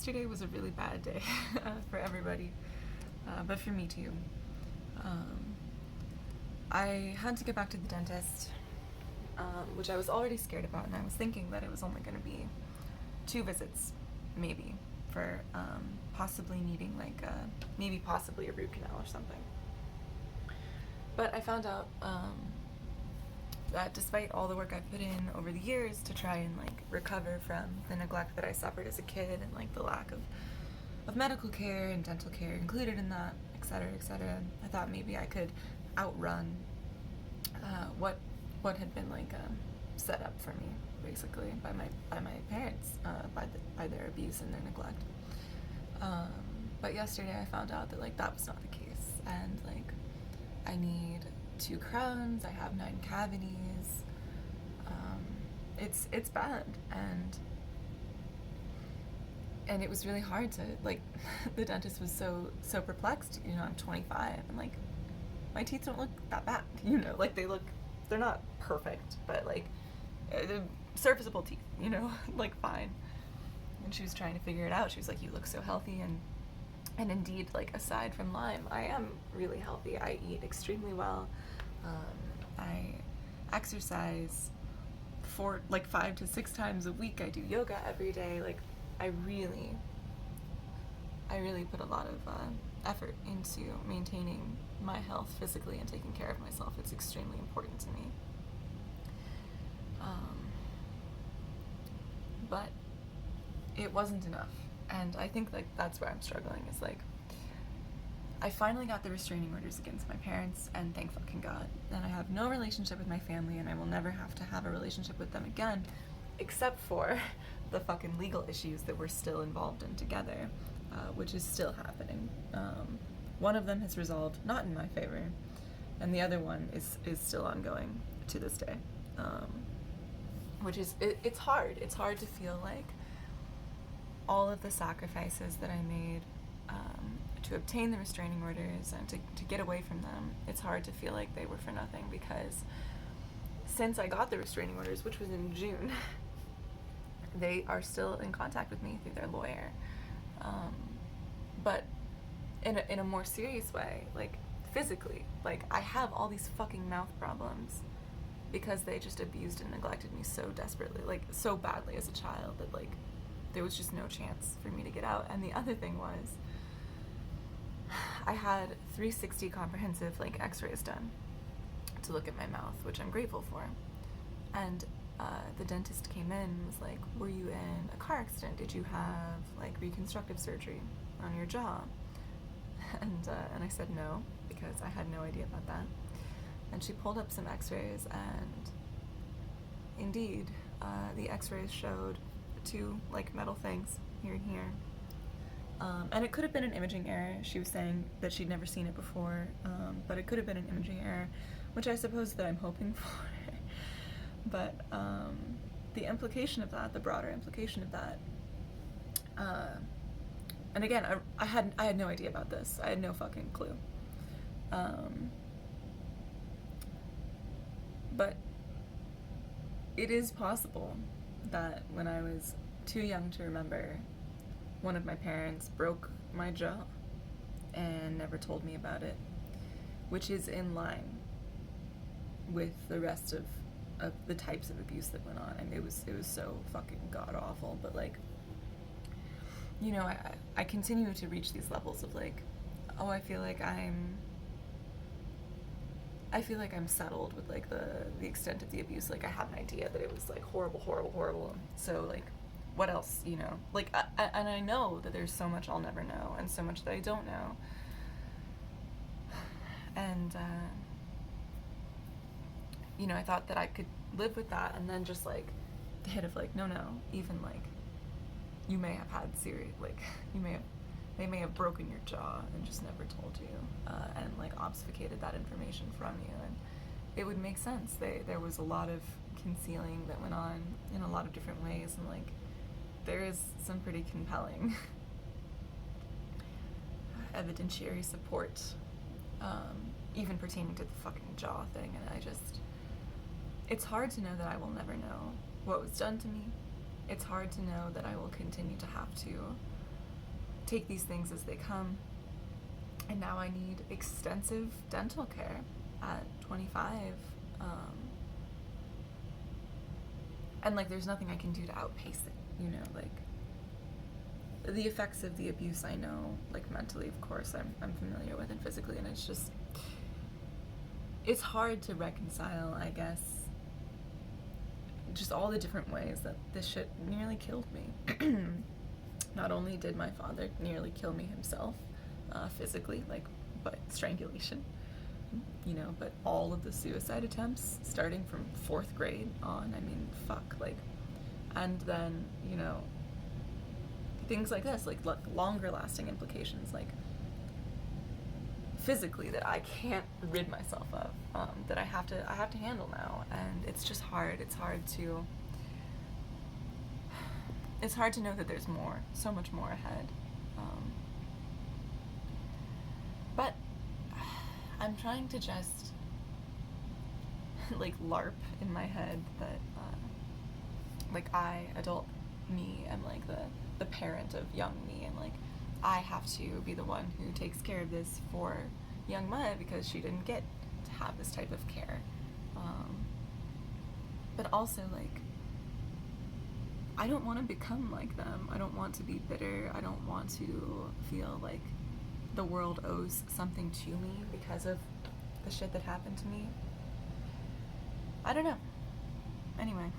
yesterday was a really bad day for everybody, but for me too. I had to get back to the dentist, which I was already scared about, and I was thinking that it was only going to be 2 visits, maybe, for possibly needing possibly a root canal or something. But I found out that despite all the work I put in over the years to try and recover from the neglect that I suffered as a kid and the lack of medical care and dental care included in that, etc., I thought maybe I could outrun what had been set up for me, basically, by my parents, by their abuse and their neglect. But yesterday I found out that that was not the case, and I need 2 crowns, I have 9 cavities. It's bad, and it was really hard to the dentist was so perplexed. I'm 25 and my teeth don't look that bad. They're not perfect, but they're serviceable teeth. Fine. And she was trying to figure it out. She was like, "You look so healthy," and indeed, aside from Lyme, I am really healthy. I eat extremely well. I exercise 5 to 6 times a week. I do yoga every day. I really put a lot of effort into maintaining my health physically and taking care of myself. It's extremely important to me. But it wasn't enough, and I think that's where I'm struggling. Is I finally got the restraining orders against my parents, and thank fucking God. And I have no relationship with my family, and I will never have to have a relationship with them again, except for the fucking legal issues that we're still involved in together, which is still happening. One of them has resolved, not in my favor, and the other one is still ongoing to this day. Which is, it's hard. It's hard to feel like all of the sacrifices that I made to obtain the restraining orders and to get away from them, it's hard to feel like they were for nothing, because since I got the restraining orders, which was in June, they are still in contact with me through their lawyer. But in a more serious way, physically, I have all these fucking mouth problems because they just abused and neglected me so desperately, so badly as a child, that there was just no chance for me to get out. And the other thing was, I had 360 comprehensive x-rays done to look at my mouth, which I'm grateful for. And the dentist came in and was like, "Were you in a car accident? Did you have reconstructive surgery on your jaw?" And I said no, because I had no idea about that. And she pulled up some x-rays, and indeed, the x-rays showed 2 metal things here and here. And it could have been an imaging error. She was saying that she'd never seen it before, but it could have been an imaging error, which I suppose that I'm hoping for. But the implication of that, the broader implication of that, and again, I had no idea about this. I had no fucking clue. But it is possible that when I was too young to remember, one of my parents broke my jaw and never told me about it, which is in line with the rest of the types of abuse that went on. I mean, it was so fucking god awful. But I continue to reach these levels of I feel like I'm settled with the extent of the abuse. I have an idea that it was horrible. So what else, and I know that there's so much I'll never know, and so much that I don't know. And I thought that I could live with that, and then just the hit of no, even you may have had serious, they may have broken your jaw and just never told you, and obfuscated that information from you, and it would make sense. There was a lot of concealing that went on in a lot of different ways, and there is some pretty compelling evidentiary support, even pertaining to the fucking jaw thing. And it's hard to know that I will never know what was done to me. It's hard to know that I will continue to have to take these things as they come. And now I need extensive dental care at 25. And like, there's nothing I can do to outpace it, you know, like, the effects of the abuse I know, like, mentally, of course, I'm familiar with, and physically, and it's just, it's hard to reconcile, I guess, just all the different ways that this shit nearly killed me. Not only did my father nearly kill me himself, physically, like, by strangulation, you know, but all of the suicide attempts, starting from 4th grade on, I mean, fuck, like, and then, you know, things like this, like, longer lasting implications, like, physically, that I can't rid myself of, that I have to handle now, and it's just hard. It's hard to know that there's more, so much more ahead, but I'm trying to just, like, LARP in my head that, like, I, adult me, am, like, the parent of young me, and, like, I have to be the one who takes care of this for young Maya because she didn't get to have this type of care. But also, like, I don't want to become like them. I don't want to be bitter. I don't want to feel like the world owes something to me because of the shit that happened to me. I don't know. Anyway.